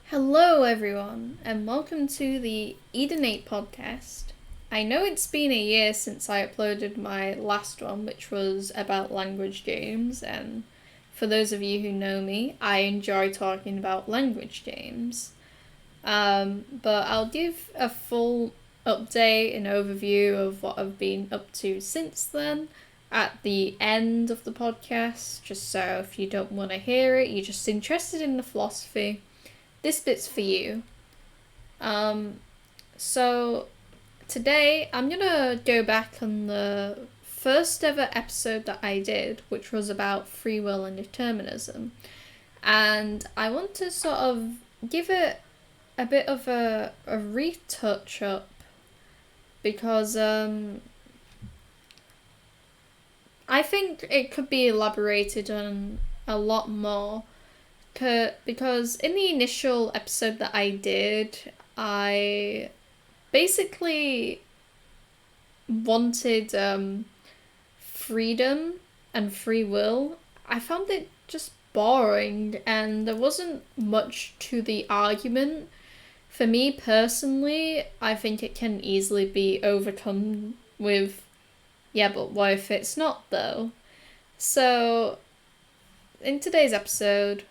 Hello, everyone, and welcome to the eden8 podcast. I know it's been a year since I uploaded my last one, which was about language games, and for those of you who know me, I enjoy talking about language games. But I'll give a full update and overview of what I've been up to since then at the end of the podcast, just so if you don't want to hear it, you're just interested in the philosophy, this bit's for you. So today I'm gonna go back on the first ever episode that I did, which was about free will and determinism. And I want to sort of give it a bit of a retouch up because I think it could be elaborated on a lot more. Because in the initial episode that I did, I basically wanted freedom and free will. I found it just boring and there wasn't much to the argument. For me personally, I think it can easily be overcome with, yeah, but what if it's not though? So, in today's episode,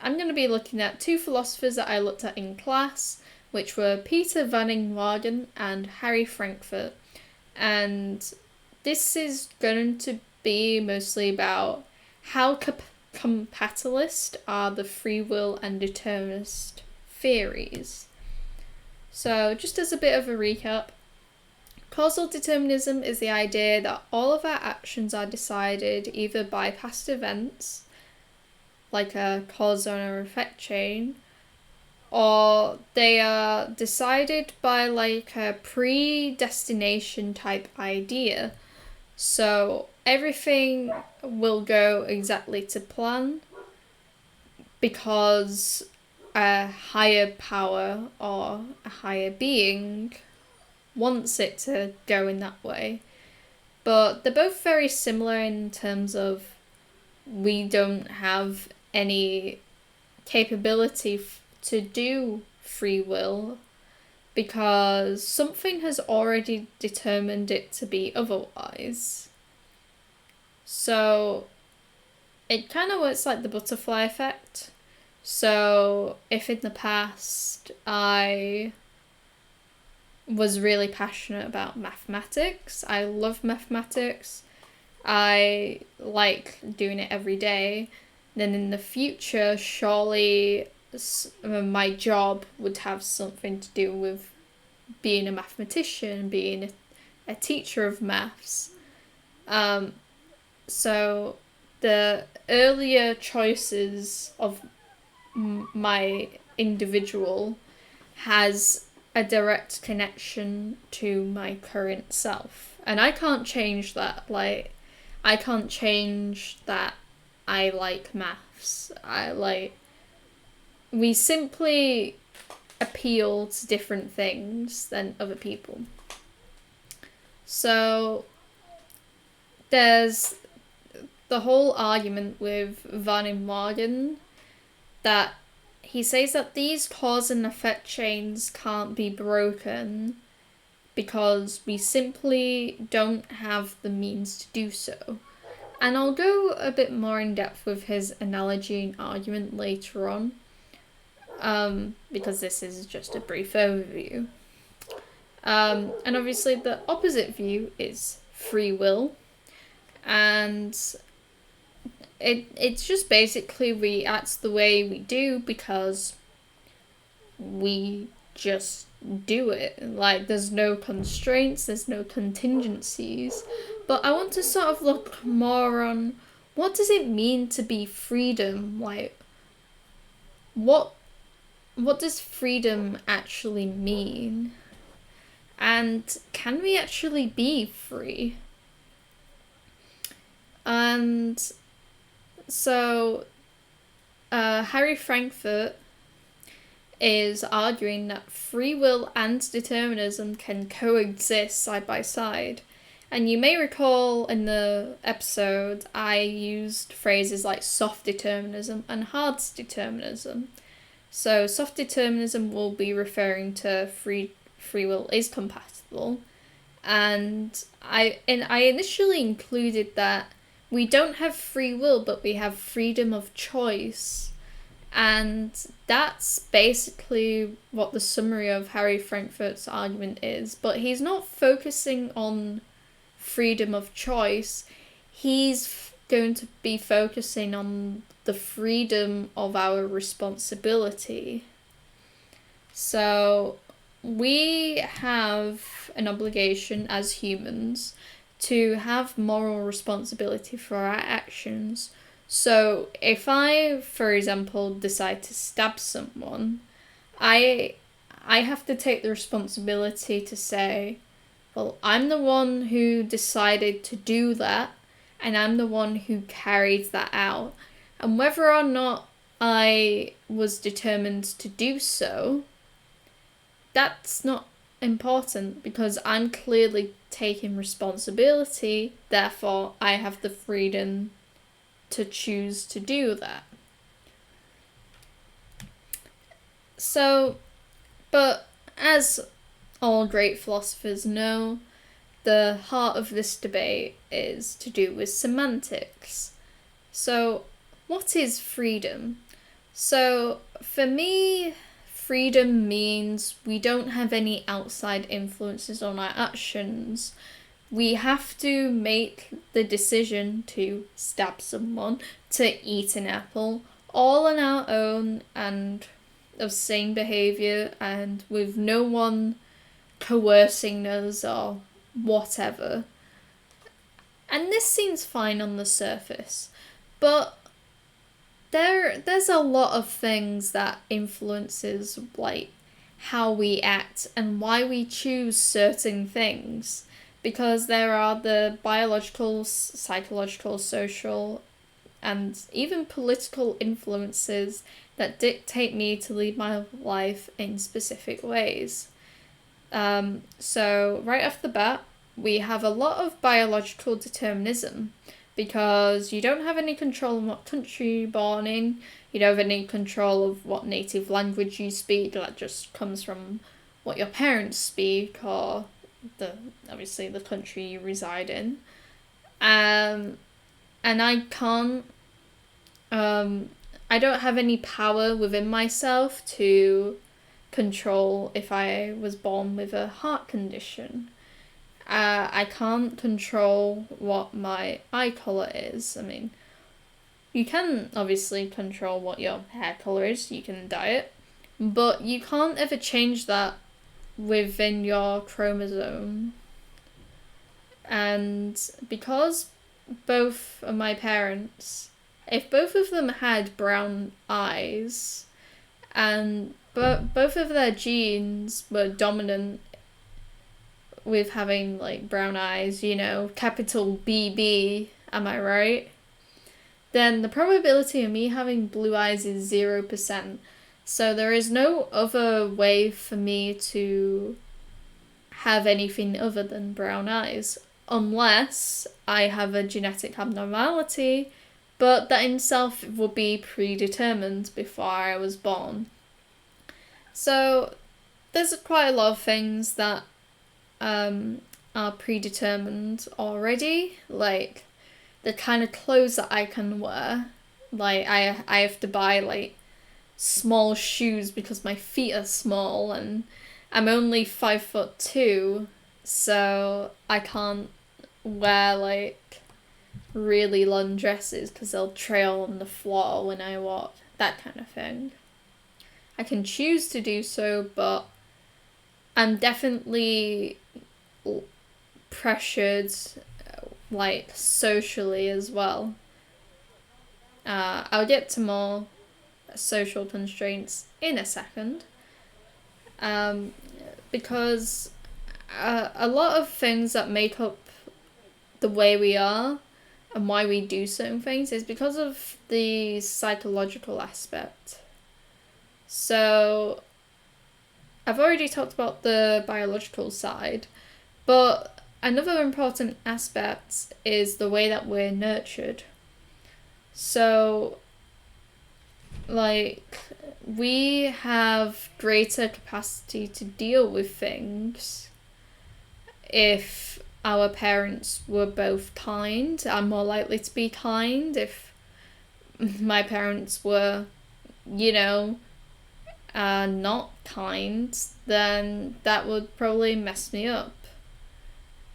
I'm going to be looking at two philosophers that I looked at in class, which were Peter Van Inwagen and Harry Frankfurt. And this is going to be mostly about how compatibilist are the free will and determinist theories. So, just as a bit of a recap, causal determinism is the idea that all of our actions are decided either by past events, like a cause or effect chain, or they are decided by like a predestination type idea. So everything will go exactly to plan because a higher power or a higher being wants it to go in that way. But they're both very similar in terms of we don't have any capability to do free will because something has already determined it to be otherwise. So it kind of works like the butterfly effect. So if in the past I was really passionate about mathematics, I love mathematics, I like doing it every day, then in the future, surely my job would have something to do with being a mathematician, being a teacher of maths. So the earlier choices of my individual has a direct connection to my current self. And I can't change that. Like, I can't change that I like maths. We simply appeal to different things than other people. So there's the whole argument with Van Inwagen that he says that these cause and effect chains can't be broken because we simply don't have the means to do so. And I'll go a bit more in depth with his analogy and argument later on, because this is just a brief overview. And obviously the opposite view is free will, and it's just basically we act the way we do because we just do it. Like, there's no constraints, there's no contingencies. But I want to sort of look more on what does it mean to be freedom? Like, what does freedom actually mean? And can we actually be free? And so Harry Frankfurt is arguing that free will and determinism can coexist side by side. And you may recall in the episode I used phrases like soft determinism and hard determinism. So soft determinism will be referring to free will is compatible. And I initially included that we don't have free will, but we have freedom of choice. And that's basically what the summary of Harry Frankfurt's argument is. But he's not focusing on freedom of choice. He's going to be focusing on the freedom of our responsibility. So we have an obligation as humans to have moral responsibility for our actions. So if I, for example, decide to stab someone, I have to take the responsibility to say, well, I'm the one who decided to do that, and I'm the one who carried that out. And whether or not I was determined to do so, that's not important, because I'm clearly taking responsibility, therefore I have the freedom to choose to do that. So, but as all great philosophers know, the heart of this debate is to do with semantics. So, what is freedom? So, for me, freedom means we don't have any outside influences on our actions. We have to make the decision to stab someone, to eat an apple, all on our own and of sane behaviour, and with no one coercing us or whatever. And this seems fine on the surface, but there's a lot of things that influences like how we act and why we choose certain things, because there are the biological, psychological, social, and even political influences that dictate me to lead my life in specific ways. So right off the bat, we have a lot of biological determinism, because you don't have any control of what country you're born in, you don't have any control of what native language you speak, that just comes from what your parents speak, or obviously the country you reside in. And I can't, I don't have any power within myself to control if I was born with a heart condition. I can't control what my eye colour is. I mean, you can obviously control what your hair colour is, you can dye it, but you can't ever change that within your chromosome. And because both of my parents, if both of them had brown eyes, and both of their genes were dominant with having like brown eyes, you know, capital BB, am I right? Then the probability of me having blue eyes is 0%. So there is no other way for me to have anything other than brown eyes, unless I have a genetic abnormality, but that in itself would be predetermined before I was born. So there's quite a lot of things that are predetermined already, like the kind of clothes that I can wear. Like I have to buy like small shoes because my feet are small and I'm only 5'2", so I can't wear like really long dresses because they'll trail on the floor when I walk, that kind of thing. I can choose to do so, but I'm definitely pressured, like, socially as well. I'll get to more social constraints in a second. Because a lot of things that make up the way we are and why we do certain things is because of the psychological aspect. So I've already talked about the biological side, but another important aspect is the way that we're nurtured. So, like, we have greater capacity to deal with things if our parents were both kind. I'm more likely to be kind. If my parents were, not kind, then that would probably mess me up.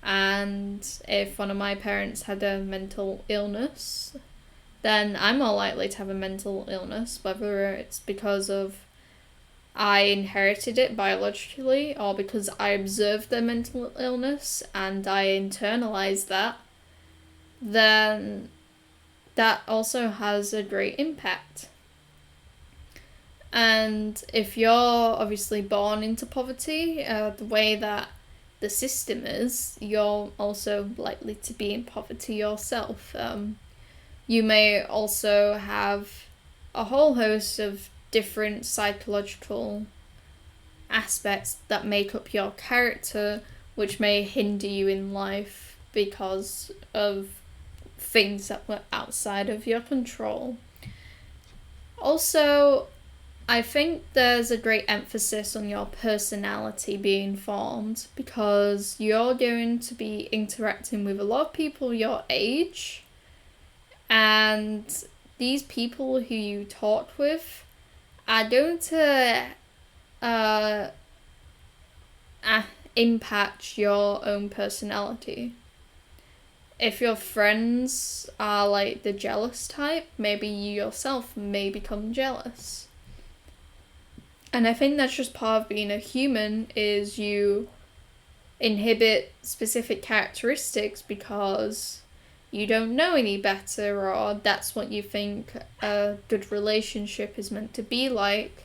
And if one of my parents had a mental illness, then I'm more likely to have a mental illness, whether it's because of I inherited it biologically or because I observed their mental illness and I internalized that, then that also has a great impact. And if you're obviously born into poverty, the way that the system is, you're also likely to be in poverty yourself. You may also have a whole host of different psychological aspects that make up your character, which may hinder you in life because of things that were outside of your control. Also, I think there's a great emphasis on your personality being formed because you're going to be interacting with a lot of people your age, and these people who you talk with are going to impact your own personality. If your friends are like the jealous type, maybe you yourself may become jealous. And I think that's just part of being a human, is you inhibit specific characteristics because you don't know any better, or that's what you think a good relationship is meant to be like.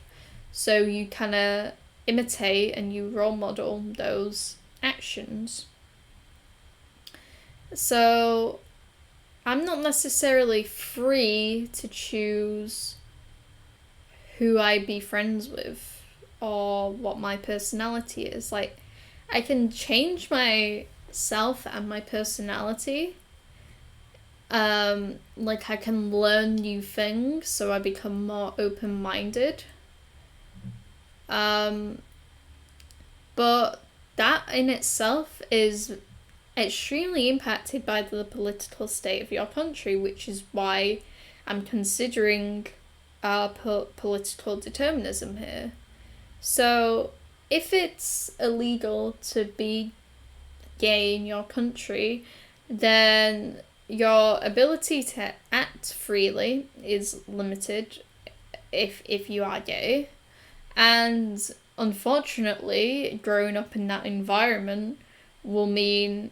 So you kind of imitate and you role model those actions. So I'm not necessarily free to choose who I be friends with or what my personality is. Like, I can change myself and my personality. Like, I can learn new things, so I become more open-minded. But that in itself is extremely impacted by the political state of your country, which is why I'm considering political determinism here. So if it's illegal to be gay in your country, then your ability to act freely is limited if you are gay. And unfortunately, growing up in that environment will mean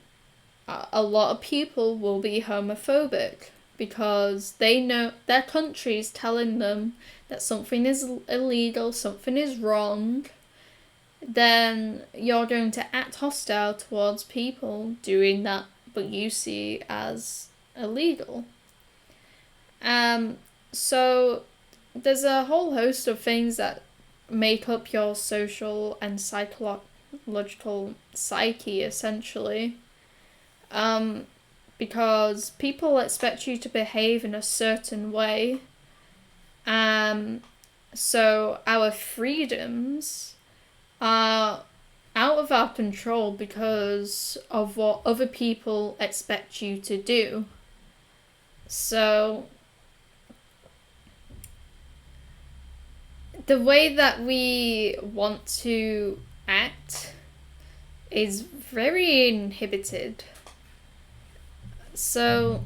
a lot of people will be homophobic because they know their country is telling them that something is illegal, something is wrong. Then you're going to act hostile towards people doing that what you see as illegal. So there's a whole host of things that make up your social and psychological psyche, essentially. Because people expect you to behave in a certain way. So our freedoms are out of our control because of what other people expect you to do. So the way that we want to act is very inhibited. So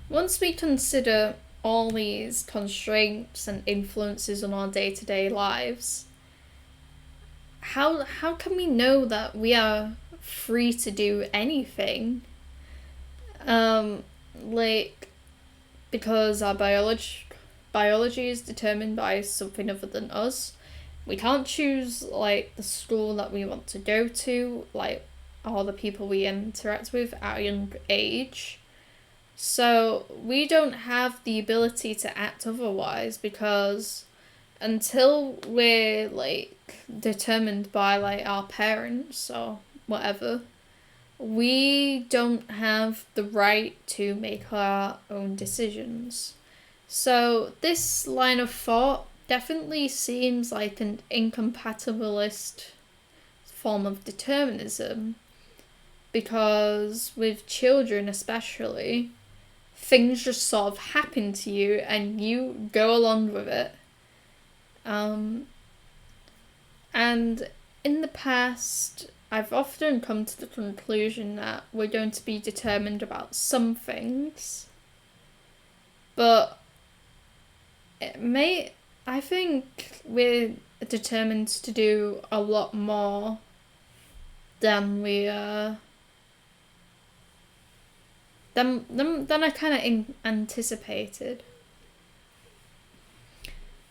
once we consider all these constraints and influences on our day-to-day lives, how can we know that we are free to do anything? Because our biology is determined by something other than us. We can't choose like the school that we want to go to, like all the people we interact with at a young age. So we don't have the ability to act otherwise, because until we're like determined by like our parents or whatever, we don't have the right to make our own decisions. So this line of thought definitely seems like an incompatibilist form of determinism, because with children especially, things just sort of happen to you and you go along with it. And in the past, I've often come to the conclusion that we're going to be determined about some things, but I think we're determined to do a lot more than we than I kind of anticipated.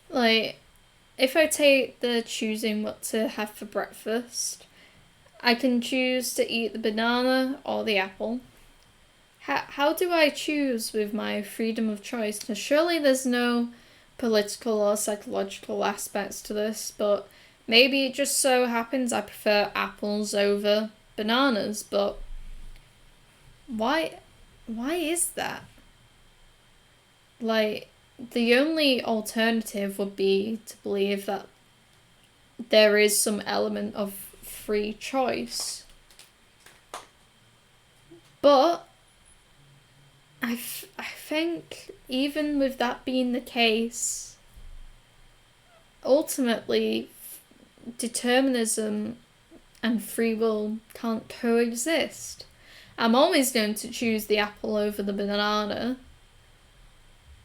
Like, if I take the choosing what to have for breakfast, I can choose to eat the banana or the apple. How do I choose with my freedom of choice? Because surely there's no political or psychological aspects to this, but maybe it just so happens I prefer apples over bananas, but why is that? Like, the only alternative would be to believe that there is some element of free choice. But I think even with that being the case, ultimately determinism and free will can't coexist. I'm always going to choose the apple over the banana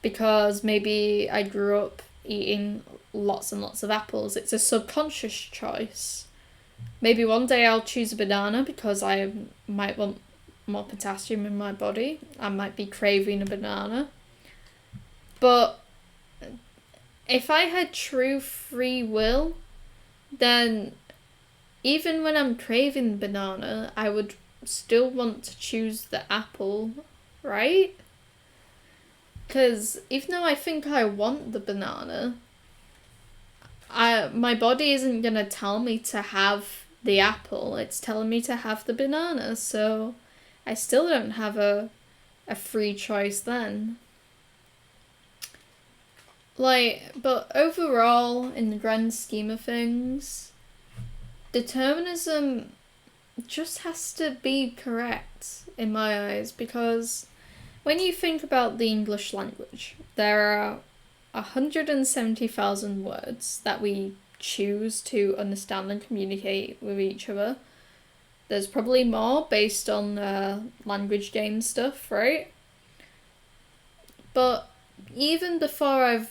because maybe I grew up eating lots and lots of apples. It's a subconscious choice. Maybe one day I'll choose a banana because I might want more potassium in my body. I might be craving a banana. But if I had true free will, then even when I'm craving the banana, I would still want to choose the apple, right? Because even though I think I want the banana, my body isn't going to tell me to have the apple. It's telling me to have the banana, so I still don't have a free choice then. But overall, in the grand scheme of things, determinism just has to be correct in my eyes, because when you think about the English language, there are 170,000 words that we choose to understand and communicate with each other. There's probably more based on language game stuff, right? But even before I've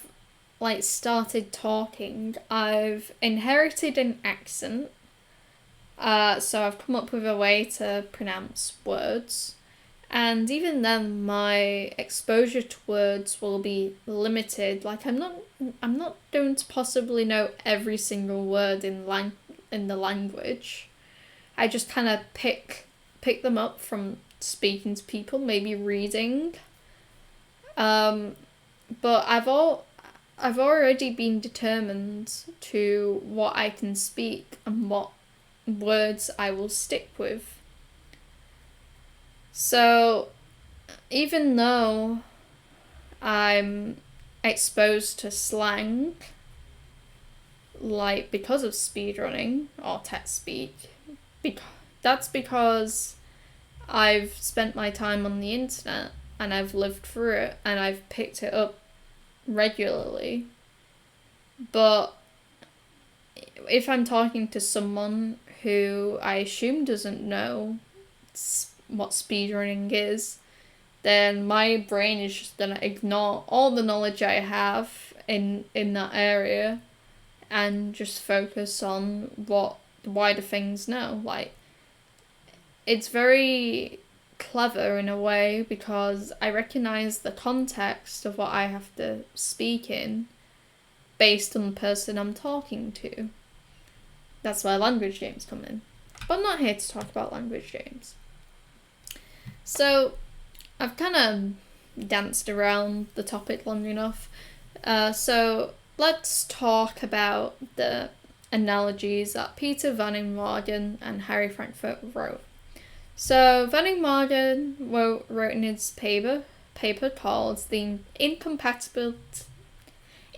started talking, I've inherited an accent. So I've come up with a way to pronounce words. And even then, my exposure to words will be limited. I'm not going to possibly know every single word in the language. I just kind of pick them up from speaking to people, maybe reading. But I've already been determined to what I can speak and what words I will stick with. So, even though I'm exposed to slang, because of speedrunning or text speak, that's because I've spent my time on the internet and I've lived through it and I've picked it up regularly. But if I'm talking to someone who I assume doesn't know what speedrunning is, then my brain is just gonna ignore all the knowledge I have in that area and just focus on what the wider things know. It's very clever in a way because I recognize the context of what I have to speak in based on the person I'm talking to. That's where language games come in. But I'm not here to talk about language games. So, I've kind of danced around the topic long enough. So, let's talk about the analogies that Peter Van Inwagen and Harry Frankfurt wrote. So, Van Inwagen wrote in his paper called The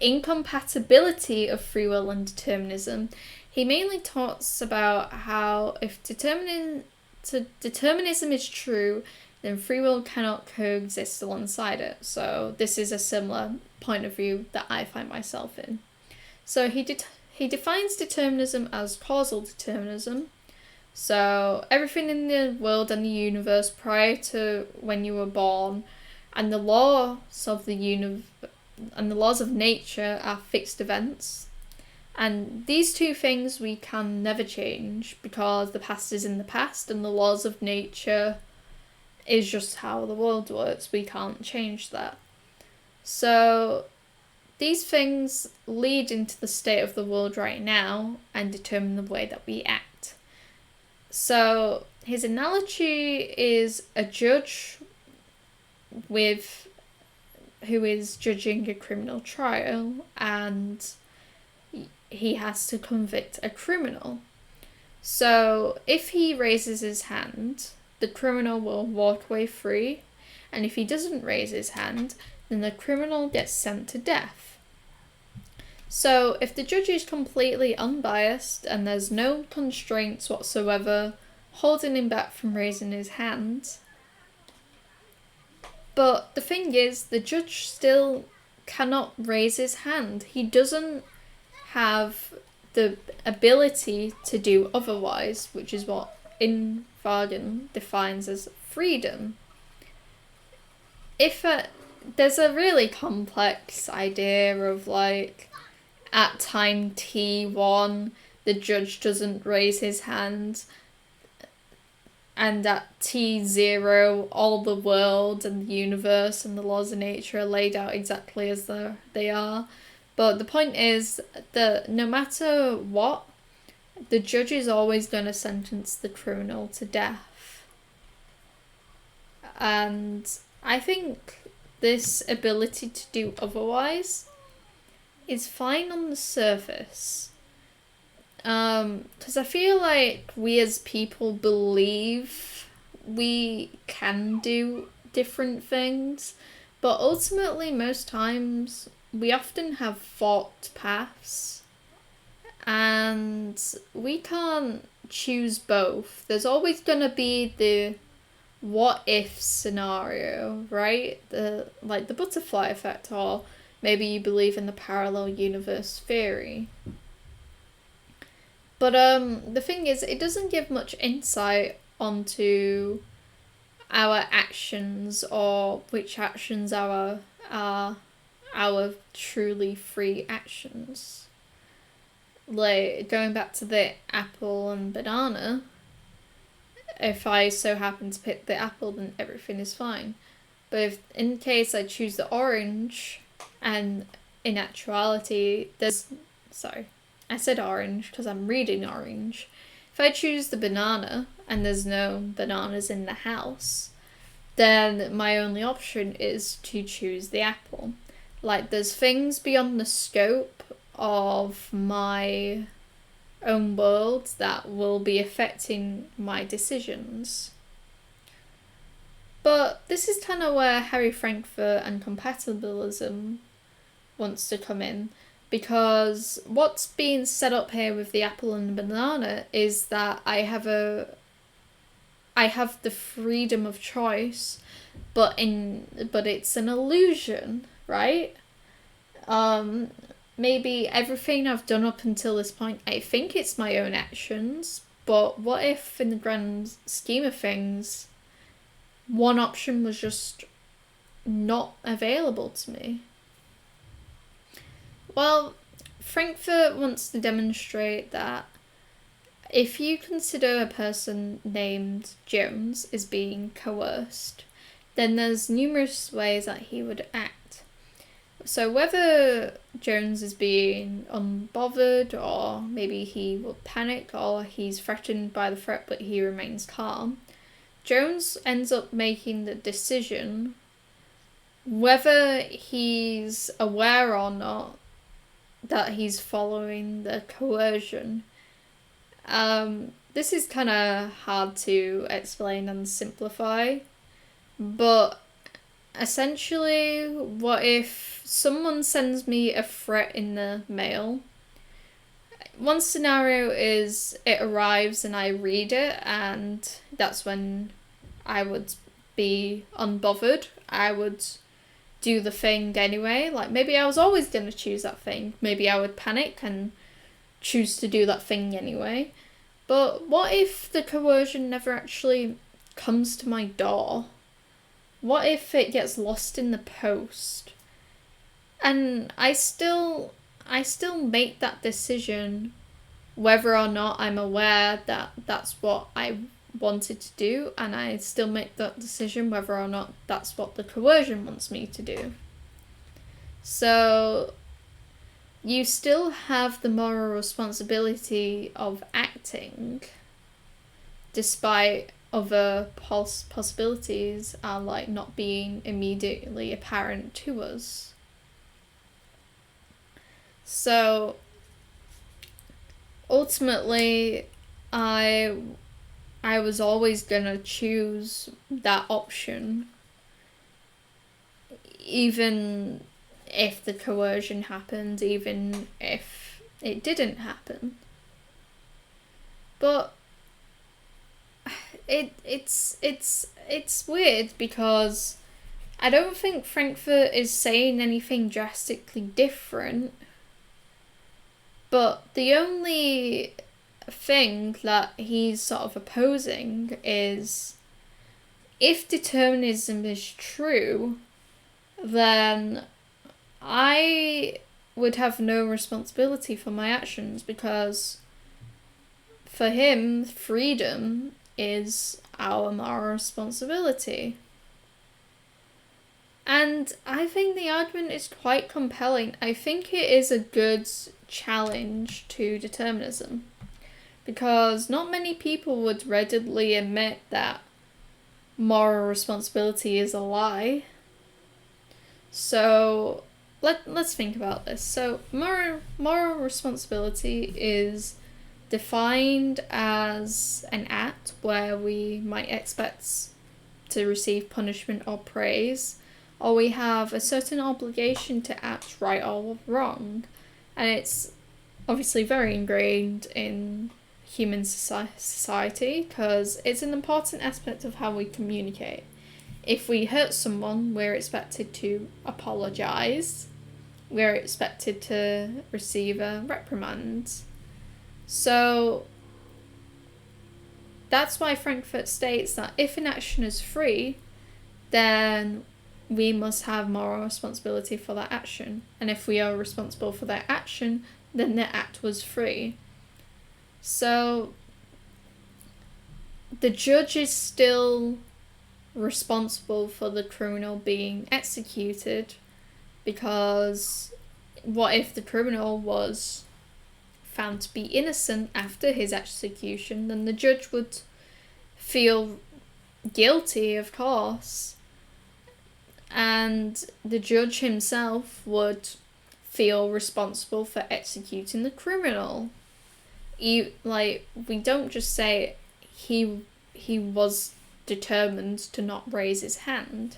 incompatibility of free will and determinism, he mainly talks about how if determinism is true, then free will cannot coexist alongside it. So this is a similar point of view that I find myself in. So he defines determinism as causal determinism. So everything in the world and the universe prior to when you were born, and the laws of nature are fixed events. And these two things we can never change because the past is in the past and the laws of nature is just how the world works. We can't change that. So these things lead into the state of the world right now and determine the way that we act. So his analogy is a judge who is judging a criminal trial, and he has to convict a criminal. So if he raises his hand, the criminal will walk away free, and if he doesn't raise his hand, then the criminal gets sent to death. So if the judge is completely unbiased and there's no constraints whatsoever holding him back from raising his hand, but the thing is, the judge still cannot raise his hand. He doesn't have the ability to do otherwise, which is what Inwagen defines as freedom. There's a really complex idea of like, at time t1, the judge doesn't raise his hand, and at t0, all the world and the universe and the laws of nature are laid out exactly as they are. But the point is that no matter what, the judge is always going to sentence the criminal to death. And I think this ability to do otherwise is fine on the surface. Because I feel like we as people believe we can do different things, but ultimately most times we often have forked paths and we can't choose both. There's always going to be the what if scenario, right? The butterfly effect, or maybe you believe in the parallel universe theory. But the thing is, it doesn't give much insight onto our actions or which actions are our truly free actions. Like, going back to the apple and banana, if I so happen to pick the apple, then everything is fine. But if in case I choose the orange, and in actuality, I said orange because I'm reading orange. If I choose the banana and there's no bananas in the house, then my only option is to choose the apple. Like, there's things beyond the scope of my own world that will be affecting my decisions. But this is kind of where Harry Frankfurt and compatibilism wants to come in. Because what's being set up here with the apple and the banana is that I have the freedom of choice, but it's an illusion, right? Maybe everything I've done up until this point, I think it's my own actions, but what if in the grand scheme of things, one option was just not available to me? Well, Frankfurt wants to demonstrate that if you consider a person named Jones as being coerced, then there's numerous ways that he would act. So whether Jones is being unbothered, or maybe he will panic, or he's threatened by the threat but he remains calm, Jones ends up making the decision, whether he's aware or not, that he's following the coercion. This is kind of hard to explain and simplify, but essentially, what if someone sends me a threat in the mail? One scenario is it arrives and I read it, and that's when I would be unbothered. I would do the thing anyway. Like, maybe I was always going to choose that thing. Maybe I would panic and choose to do that thing anyway. But what if the coercion never actually comes to my door? What if it gets lost in the post? And I still make that decision whether or not I'm aware that that's what I wanted to do, and I still make that decision whether or not that's what the coercion wants me to do. So you still have the moral responsibility of acting, despite other possibilities are like not being immediately apparent to us. So ultimately, I was always gonna choose that option, even if the coercion happened, even if it didn't happen. But it's weird because I don't think Frankfurt is saying anything drastically different. But the only thing that he's sort of opposing is, if determinism is true, then I would have no responsibility for my actions, because for him, freedom is our moral responsibility. And I think the argument is quite compelling. I think it is a good challenge to determinism, because not many people would readily admit that moral responsibility is a lie. So let's think about this. So moral responsibility is defined as an act where we might expect to receive punishment or praise, or we have a certain obligation to act right or wrong. And it's obviously very ingrained in human society because it's an important aspect of how we communicate. If we hurt someone, we're expected to apologise. We're expected to receive a reprimand. So that's why Frankfurt states that if an action is free, then we must have moral responsibility for that action. And if we are responsible for that action, then the act was free. So the judge is still responsible for the criminal being executed, because what if the criminal was found to be innocent after his execution? Then the judge would feel guilty, of course, and the judge himself would feel responsible for executing the criminal. We don't just say he was determined to not raise his hand.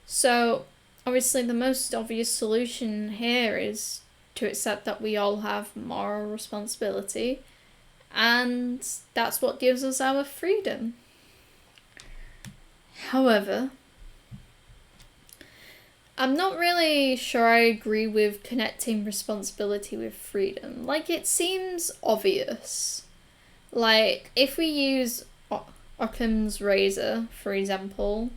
So obviously the most obvious solution here is to accept that we all have moral responsibility, and that's what gives us our freedom. However, I'm not really sure I agree with connecting responsibility with freedom. Like, it seems obvious. Like, if we use Occam's razor, for example,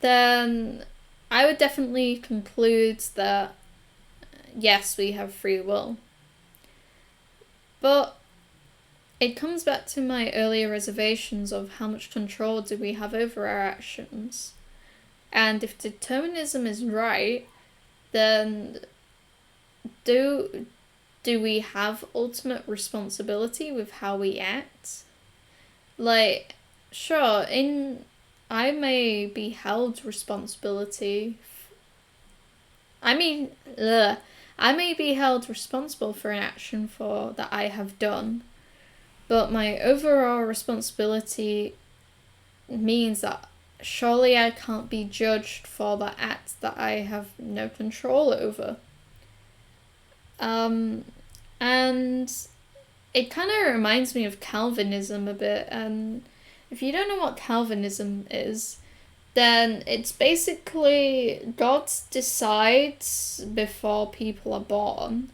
then I would definitely conclude that yes, we have free will. But it comes back to my earlier reservations of how much control do we have over our actions. And if determinism is right, then do we have ultimate responsibility with how we act? Like, sure, I may be held responsibility. I may be held responsible for an action that I have done, but my overall responsibility means that surely I can't be judged for the act that I have no control over. And it kind of reminds me of Calvinism a bit. And if you don't know what Calvinism is, then it's basically God decides before people are born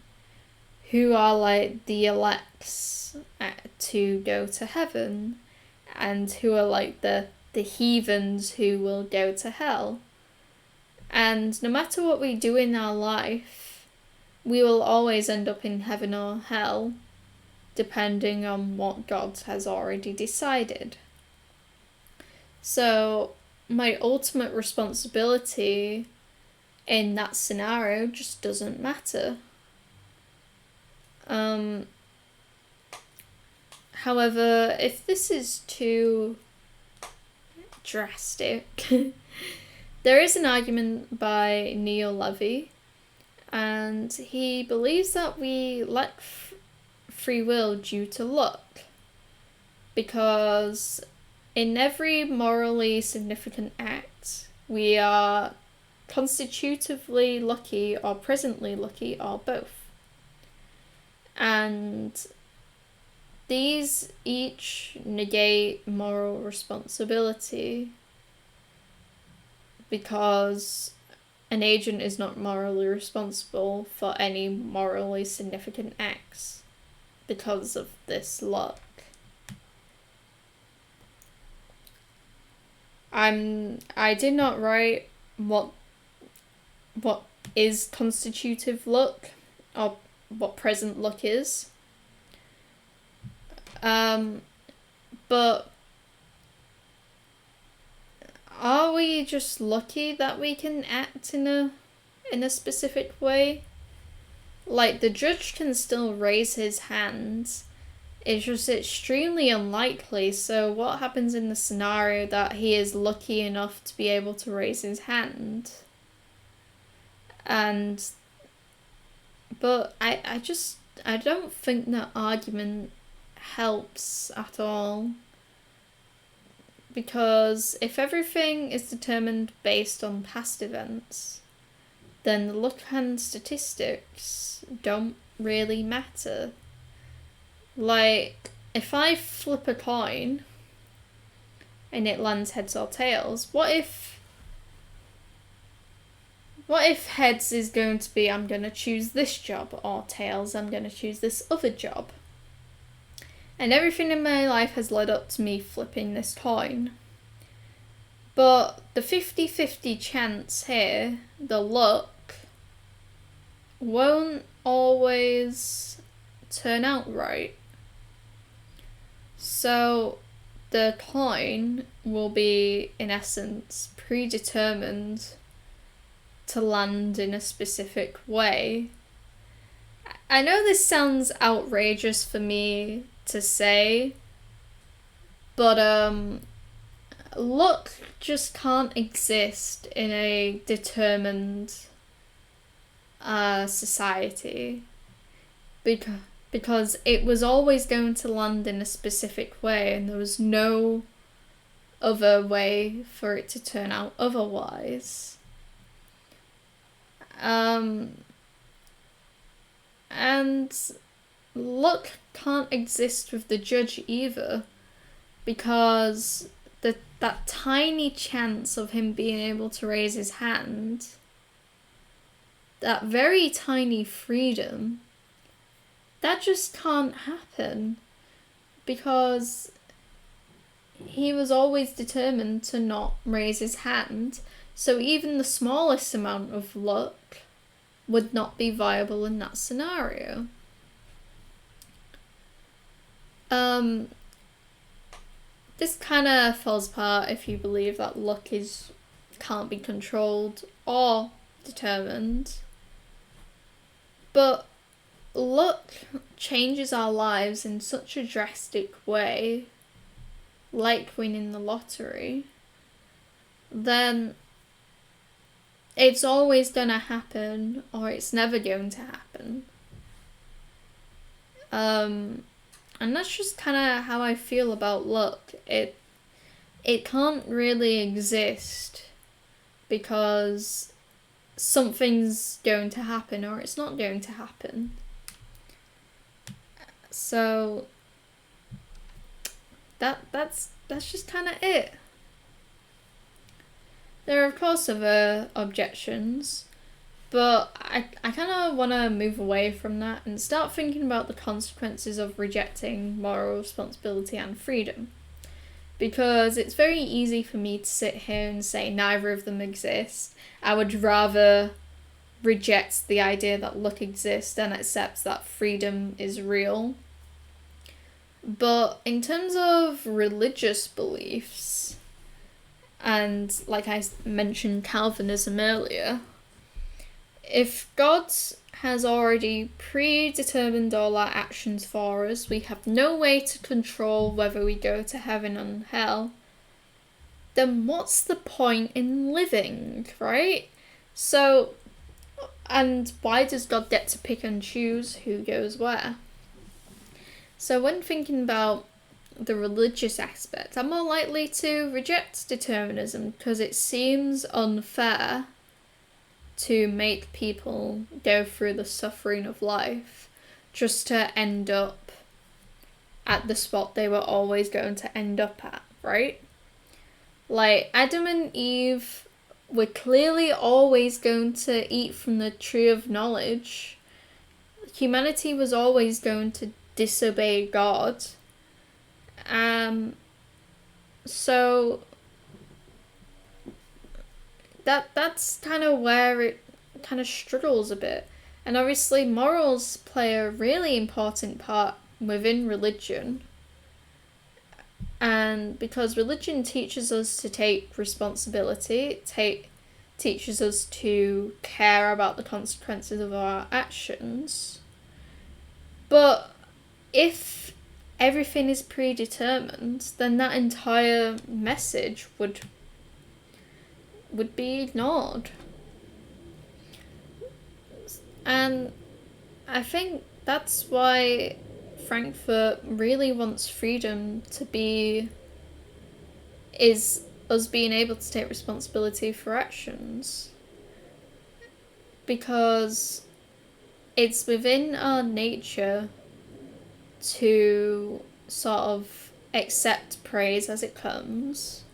who are like the elects to go to heaven and who are like the heathens who will go to hell. And no matter what we do in our life, we will always end up in heaven or hell, depending on what God has already decided. So my ultimate responsibility in that scenario just doesn't matter. However, if this is too drastic, there is an argument by Neil Levy, and he believes that we lack free will due to luck, because in every morally significant act, we are constitutively lucky or presently lucky or both. And these each negate moral responsibility, because an agent is not morally responsible for any morally significant acts because of this luck. I did not write what is constitutive luck or what present luck is. But are we just lucky that we can act in a specific way? Like, the judge can still raise his hand. It's just extremely unlikely. So what happens in the scenario that he is lucky enough to be able to raise his hand? But I don't think that argument helps at all. Because if everything is determined based on past events, then the luck and statistics don't really matter. Like, if I flip a coin and it lands heads or tails, what if heads is going to be I'm going to choose this job, or tails I'm going to choose this other job? And everything in my life has led up to me flipping this coin. But the 50-50 chance here, the luck, won't always turn out right. So the coin will be, in essence, predetermined to land in a specific way. I know this sounds outrageous for me to say, but luck just can't exist in a determined society, because it was always going to land in a specific way, and there was no other way for it to turn out otherwise. And luck can't exist with the judge either, because that tiny chance of him being able to raise his hand, that very tiny freedom, that just can't happen, because he was always determined to not raise his hand. So even the smallest amount of luck would not be viable in that scenario. This kind of falls apart if you believe that luck can't be controlled or determined. But luck changes our lives in such a drastic way, like winning the lottery, then it's always gonna happen, or it's never going to happen. And that's just kind of how I feel about luck. it can't really exist because something's going to happen or it's not going to happen. So that's just kind of it. There are of course other objections, but I kind of want to move away from that and start thinking about the consequences of rejecting moral responsibility and freedom. Because it's very easy for me to sit here and say neither of them exist. I would rather reject the idea that luck exists and accept that freedom is real. But in terms of religious beliefs, and like I mentioned Calvinism earlier, if God has already predetermined all our actions for us, we have no way to control whether we go to heaven or hell, then what's the point in living, right? So, and why does God get to pick and choose who goes where? So when thinking about the religious aspect, I'm more likely to reject determinism because it seems unfair to make people go through the suffering of life just to end up at the spot they were always going to end up at, right? Like, Adam and Eve were clearly always going to eat from the tree of knowledge. Humanity was always going to disobey God. So that's kind of where it kind of struggles a bit. And obviously morals play a really important part within religion. And because religion teaches us to take responsibility, teaches us to care about the consequences of our actions. But if everything is predetermined, then that entire message would be ignored. And I think that's why Frankfurt really wants freedom to be is us being able to take responsibility for actions. Because it's within our nature to sort of accept praise as it comes.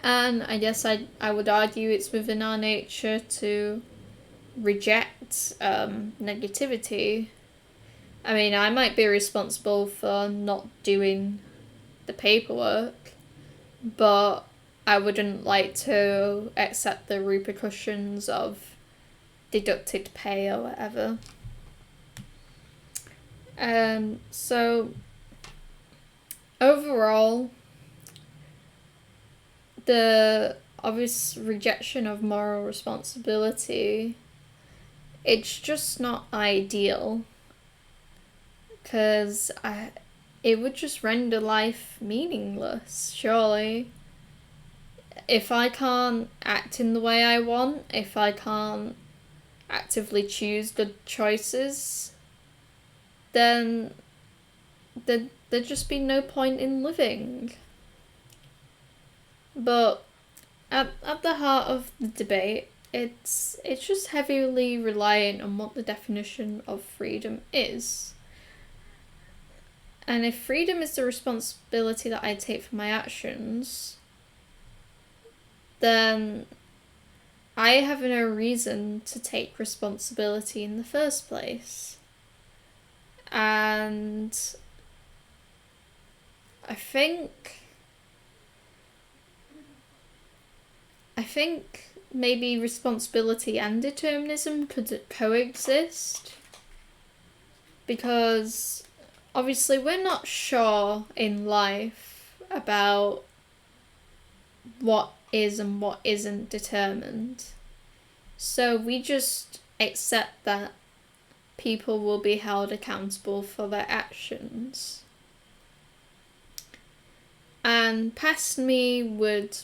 And I guess I would argue it's within our nature to reject negativity. I mean, I might be responsible for not doing the paperwork, but I wouldn't like to accept the repercussions of deducted pay or whatever. So overall, the obvious rejection of moral responsibility, it's just not ideal, because it would just render life meaningless, surely. If I can't act in the way I want, if I can't actively choose good choices, then there'd just be no point in living. But at the heart of the debate, it's just heavily reliant on what the definition of freedom is. And if freedom is the responsibility that I take for my actions, then I have no reason to take responsibility in the first place. And I think maybe responsibility and determinism could coexist, because obviously we're not sure in life about what is and what isn't determined. So we just accept that people will be held accountable for their actions. And past me would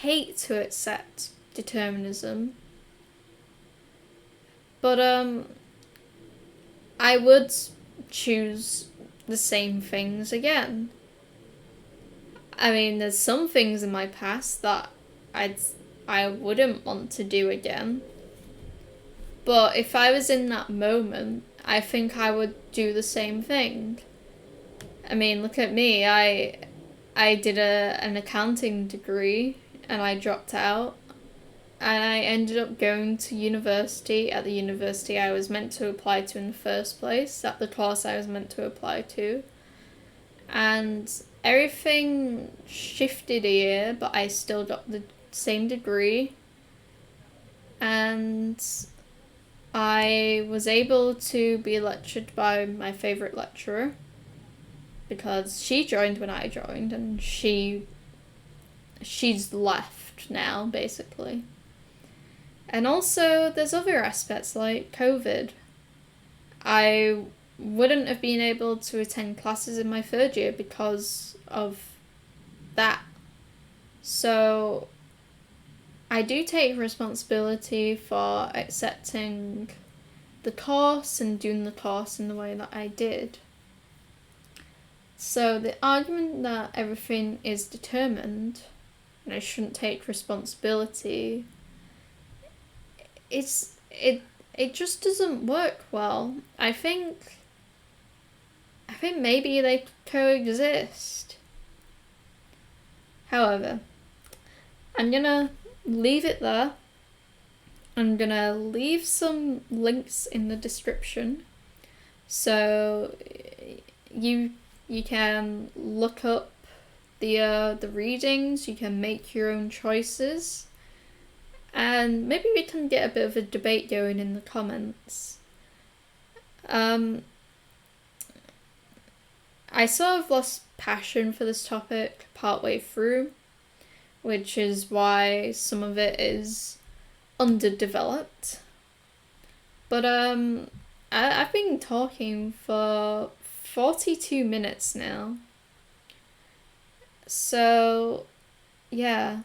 hate to accept determinism, but I would choose the same things again. I mean, there's some things in my past that I'd I wouldn't want to do again. But if I was in that moment, I think I would do the same thing. I mean, look at me. I did an accounting degree and I dropped out, and I ended up going to university at the university I was meant to apply to in the first place, at the course I was meant to apply to. And everything shifted a year, but I still got the same degree. And I was able to be lectured by my favourite lecturer because she joined when I joined, and she's left now, basically. And also, there's other aspects like COVID. I wouldn't have been able to attend classes in my third year because of that. So I do take responsibility for accepting the course and doing the course in the way that I did. So the argument that everything is determined and I shouldn't take responsibility, it just doesn't work well. I think maybe they coexist. However, I'm gonna leave it there. I'm gonna leave some links in the description, so you can look up the readings. You can make your own choices, and maybe we can get a bit of a debate going in the comments. I sort of lost passion for this topic partway through, which is why some of it is underdeveloped. But I've been talking for 42 minutes now. So yeah.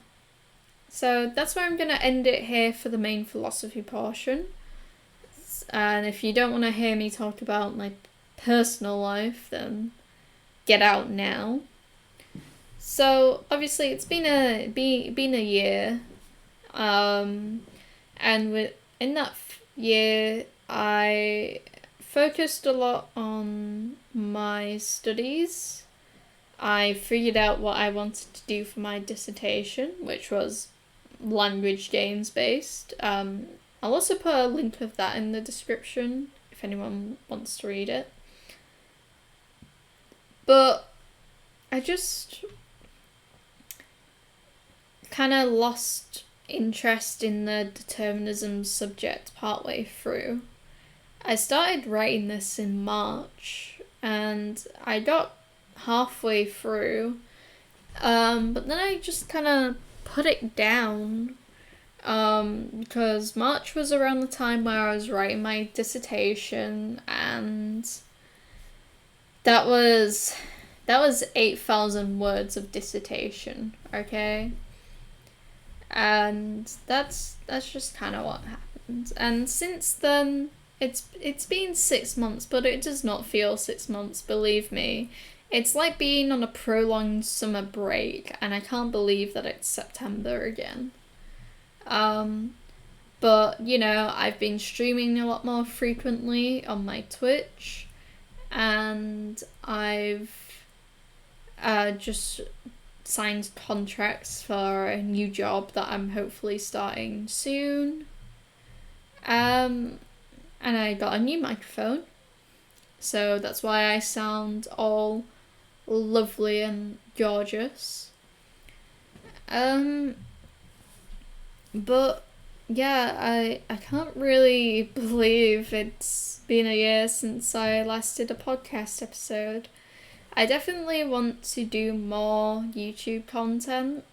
So that's where I'm going to end it here for the main philosophy portion. And if you don't want to hear me talk about my personal life, then get out now. So obviously it's been a year, and in that year I focused a lot on my studies. I figured out what I wanted to do for my dissertation, which was language games based. I'll also put a link of that in the description if anyone wants to read it. But I just kind of lost interest in the determinism subject partway through. I started writing this in March and I got halfway through, but then I just kind of put it down, because March was around the time where I was writing my dissertation, and that was 8,000 words of dissertation, okay? And that's just kind of what happened. And since then, it's been 6 months, but it does not feel 6 months, believe me. It's like being on a prolonged summer break, and I can't believe that it's September again. But, you know, I've been streaming a lot more frequently on my Twitch, and I've just signed contracts for a new job that I'm hopefully starting soon. And I got a new microphone, so that's why I sound all lovely and gorgeous. But yeah, I can't really believe it's been a year since I last did a podcast episode. I definitely want to do more YouTube content.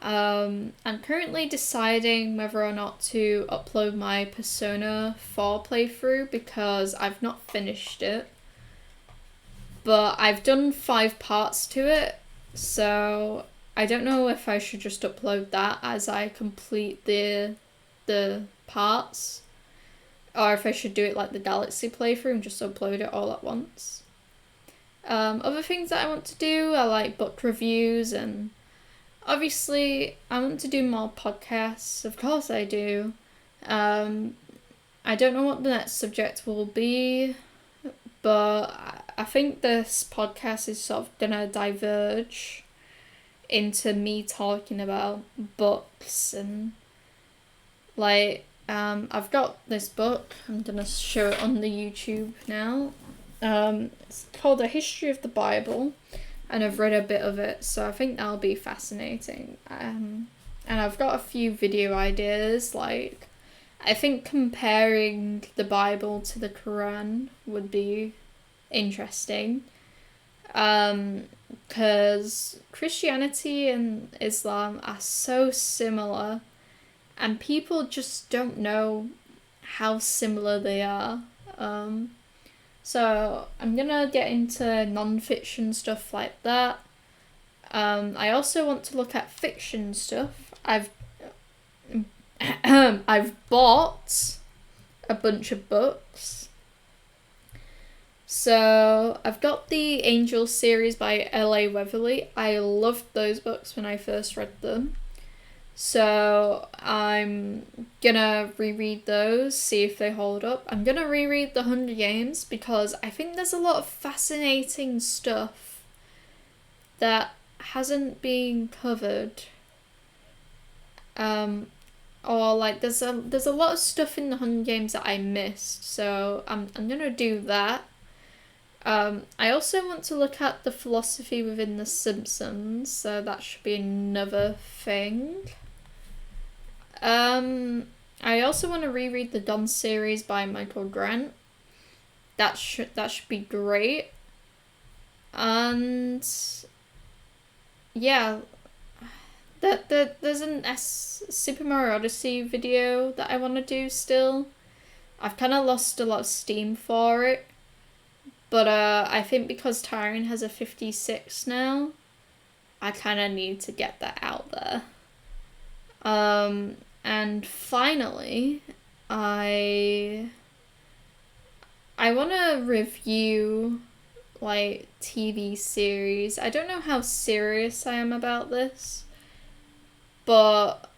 I'm currently deciding whether or not to upload my Persona 4 playthrough because I've not finished it. But I've done 5 parts to it, so I don't know if I should just upload that as I complete the parts, or if I should do it like the Galaxy playthrough and just upload it all at once. Other things that I want to do are like book reviews, and obviously I want to do more podcasts. Of course I do. I don't know what the next subject will be, but I think this podcast is sort of gonna diverge into me talking about books and like I've got this book. I'm gonna show it on the YouTube now. It's called A History of the Bible, and I've read a bit of it, so I think that'll be fascinating. And I've got a few video ideas, like I think comparing the Bible to the Quran would be interesting. Because Christianity and Islam are so similar, and people just don't know how similar they are. So I'm gonna get into non-fiction stuff like that. I also want to look at fiction stuff. I've bought a bunch of books. So I've got the Angel series by L.A. Weatherly. I loved those books when I first read them. So I'm gonna reread those, see if they hold up. I'm gonna reread The Hunger Games because I think there's a lot of fascinating stuff that hasn't been covered. Or like there's a lot of stuff in The Hunger Games that I missed, so I'm gonna do that. I also want to look at the philosophy within The Simpsons, so that should be another thing. I also want to reread the Don series by Michael Grant. That should be great. And yeah, there's an Super Mario Odyssey video that I want to do still. I've kind of lost a lot of steam for it. But I think because Tyrion has a 56 now, I kind of need to get that out there. And finally, I want to review like TV series. I don't know how serious I am about this, but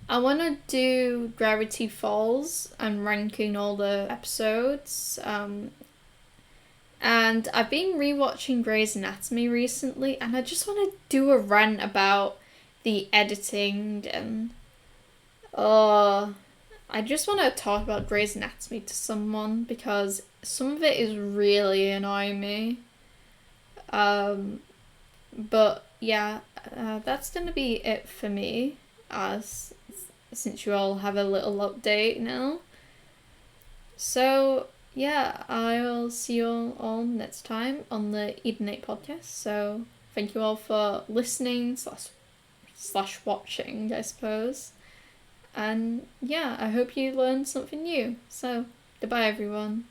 I want to do Gravity Falls and ranking all the episodes. And I've been rewatching Grey's Anatomy recently, and I just want to do a rant about the editing and I just want to talk about Grey's Anatomy to someone because some of it is really annoying me. But yeah, that's gonna be it for me, since you all have a little update now. So yeah, I'll see you all next time on the eden8 podcast. So thank you all for listening slash watching, I suppose. And yeah, I hope you learned something new. So goodbye everyone.